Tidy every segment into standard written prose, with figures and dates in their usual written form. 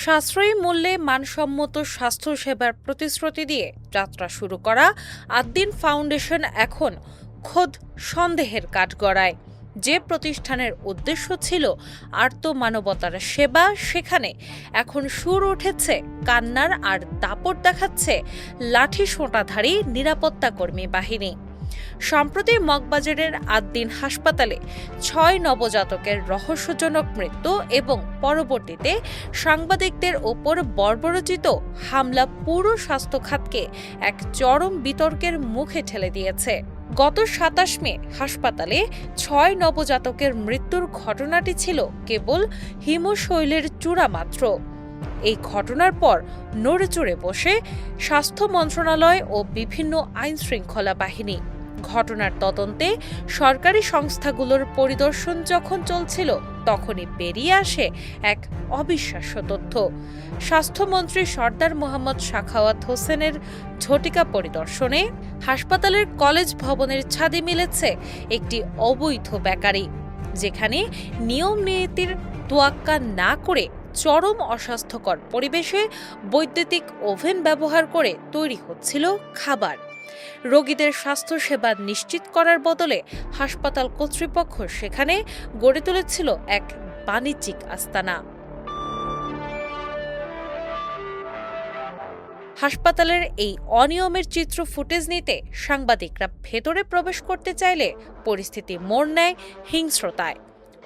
সাশ্রয়ী মূল্যে মানসম্মত স্বাস্থ্যসেবার প্রতিশ্রুতি দিয়ে যাত্রা শুরু করা আদ্দিন ফাউন্ডেশন এখন খোদ সন্দেহের কাঠগড়ায়। যে প্রতিষ্ঠানের উদ্দেশ্য ছিল আর্ত মানবতার সেবা, সেখানে এখন সুর উঠেছে কান্নার আর দাপট দেখাচ্ছে লাঠি সোঁটাধারী নিরাপত্তা কর্মী বাহিনী। সম্প্রতি মগবাজারের আদ্দিন হাসপাতালে ৬ নবজাতকের রহস্যজনক মৃত্যু এবং পরবর্তীতে সাংবাদিকদের ওপর বর্বরোচিত হামলা পুরো স্বাস্থ্য খাতকে এক চরম বিতর্কের মুখে ঠেলে দিয়েছে। গত ২৭ মে হাসপাতালে ৬ নবজাতকের মৃত্যুর ঘটনাটি ছিল কেবল হিমশৈলের চূড়া মাত্র। এই ঘটনার পর নড়েচড়ে বসে স্বাস্থ্য মন্ত্রণালয় ও বিভিন্ন আইনশৃঙ্খলা বাহিনী। ঘটনার তদন্তে সরকারি সংস্থাগুলোর পরিদর্শন যখন চলছিল, তখনই বেরিয়ে আসে এক অবিশ্বাস্য তথ্য। স্বাস্থ্যমন্ত্রী সরদার মোহাম্মদ সাখাওয়াত হোসেনের ঝটিকা পরিদর্শনে হাসপাতালের কলেজ ভবনের ছাদে মিলেছে একটি অবৈধ বেকারি, যেখানে নিয়ম নীতির তোয়াক্কা না করে চরম অস্বাস্থ্যকর পরিবেশে বৈদ্যুতিক ওভেন ব্যবহার করে তৈরি হচ্ছিল খাবার। রোগীদের স্বাস্থ্যসেবা নিশ্চিত করার বদলে হাসপাতাল কর্তৃপক্ষ সেখানে গড়ে তুলেছিল এক বাণিজ্যিক আস্তানা। হাসপাতালের এই অনিয়মের চিত্র ফুটেজ নিতে সাংবাদিকরা ভেতরে প্রবেশ করতে চাইলে পরিস্থিতি মোড় নেয় হিংস্রতায়।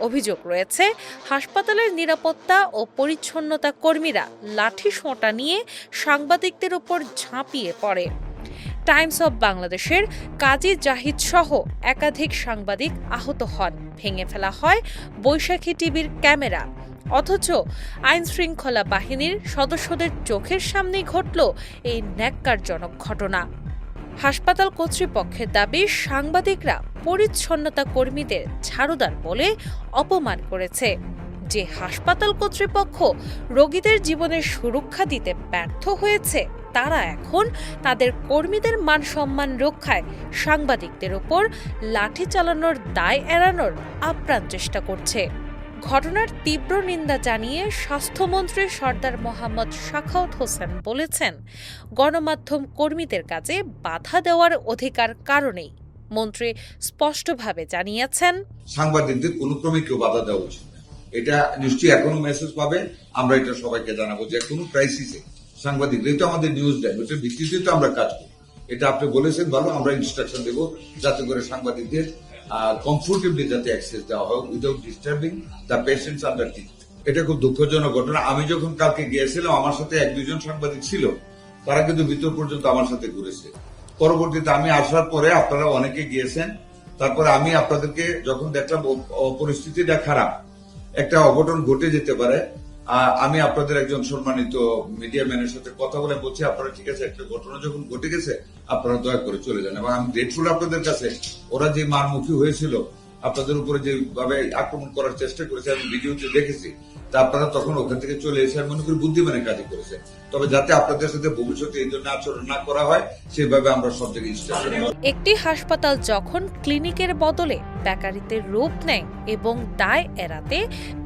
অভিযোগ রয়েছে, হাসপাতালের নিরাপত্তা ও পরিচ্ছন্নতা কর্মীরা লাঠি সোঁটা নিয়ে সাংবাদিকদের উপর ঝাঁপিয়ে পড়ে। টাইমস অব বাংলাদেশের কাজী জাহিদ সহ একাধিক সাংবাদিক আহত হন। ভেঙে ফেলা হয় বৈশাখী টিভির ক্যামেরা। অথচ আইনশৃঙ্খলা বাহিনীর সদস্যদের চোখের সামনেই ঘটল এই ন্যাক্কারজনক ঘটনা। হাসপাতাল কর্তৃপক্ষের দাবি, সাংবাদিকরা পরিচ্ছন্নতা কর্মীদের ঝাড়ুদার বলে অপমান করেছে। যে হাসপাতাল কর্তৃপক্ষ রোগীদের জীবনের সুরক্ষা দিতে ব্যর্থ হয়েছে, তারা এখন তাদের কর্মীদের মান সম্মান রক্ষায় সাংবাদিকদের ওপর লাঠি চালানোর দায় এড়ানোর আপ্রাণ চেষ্টা করছে। ঘটনার তীব্র নিন্দা জানিয়ে স্বাস্থ্যমন্ত্রী সরদার মোহাম্মদ সাখাওয়াত হোসেন বলেছেন, গণমাধ্যম কর্মীদের কাজে বাধা দেওয়ার অধিকার কারণেই। মন্ত্রী স্পষ্টভাবে জানিয়েছেন, সাংবাদিকদের কোনো ক্রমে কেউ বাধা দেওয়া উচিত না। এটা নিশ্চয়ই এখনো মেসেজ পাবে, আমরা এটা সবাইকে জানাবো যে কোনো ক্রাইসিসে সাংবাদিকরা তো আমাদের নিউজ দেয়, ওটার ভিত্তিতে তো আমরা কাজ করি। এটা আপনি বলেছেন ভালো, আমরা ইনস্ট্রাকশন দেব যাতে করে সাংবাদিকদের কমফোর্টেবলি যাতে অ্যাক্সেস দেওয়া হয় without disturbing the patients under treatment. এটা খুব দুঃখজনক ঘটনা। আমি যখন কালকে গিয়েছিলাম, আমার সাথে ১-২ জন সাংবাদিক ছিল, তারা কিন্তু ভিতর পর্যন্ত আমার সাথে ঘুরেছে। পরবর্তীতে আমি আসার পরে আপনারা অনেকে গিয়েছেন, তারপরে আমি আপনাদেরকে যখন দেখলাম পরিস্থিতিটা খারাপ, একটা অঘটন ঘটে যেতে পারে, আমি আপনাদের একজন সম্মানিত মিডিয়া ম্যানের সাথে কথা বলে বলছি, আপনারা ঠিক আছে, একটা ঘটনা যখন ঘটে গেছে আপনারা দয়া করে চলে যান। এবং আমি গ্রেটফুল আপনাদের কাছে, ওরা যে মারমুখী হয়েছিল, আপনাদের উপরে যেভাবে আক্রমণ করার চেষ্টা করেছে, আমি ভিডিওতে দেখেছি, তা আপনারা তখন ওখান থেকে চলে এসে আমি মনে করি বুদ্ধিমানের কাজই করেছে। তবে যাতে আপনাদের সাথে ভবিষ্যতে এই ধরনের আচরণ না করা হয়, সেভাবে আমরা সব জায়গায় ইনস্ট্রাকশন দেব। একটি হাসপাতাল যখন ক্লিনিকের বদলে বেকারিতে রূপ নেয় এবং দায় এড়াতে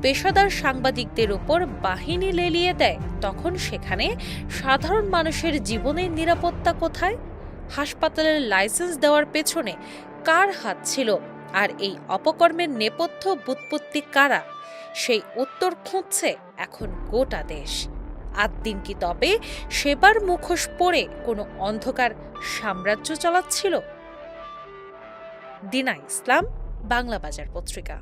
পেশাদার সাংবাদিকদের উপর বাহিনী লেলিয়ে দেয়, তখন সেখানে সাধারণ মানুষের জীবনের নিরাপত্তা কোথায়? হাসপাতালের লাইসেন্স দেওয়ার পেছনে কার হাত ছিল? আর এই অপকর্মের নেপথ্য ব্যুৎপত্তি কারা? সেই উত্তর খুঁজছে এখন গোটা দেশ। আদ্দিন কি তবে সেবার মুখোশ পরে কোনো অন্ধকার সাম্রাজ্য চালাচ্ছিল? দিনা ইসলাম, বাংলা বাজার পত্রিকা।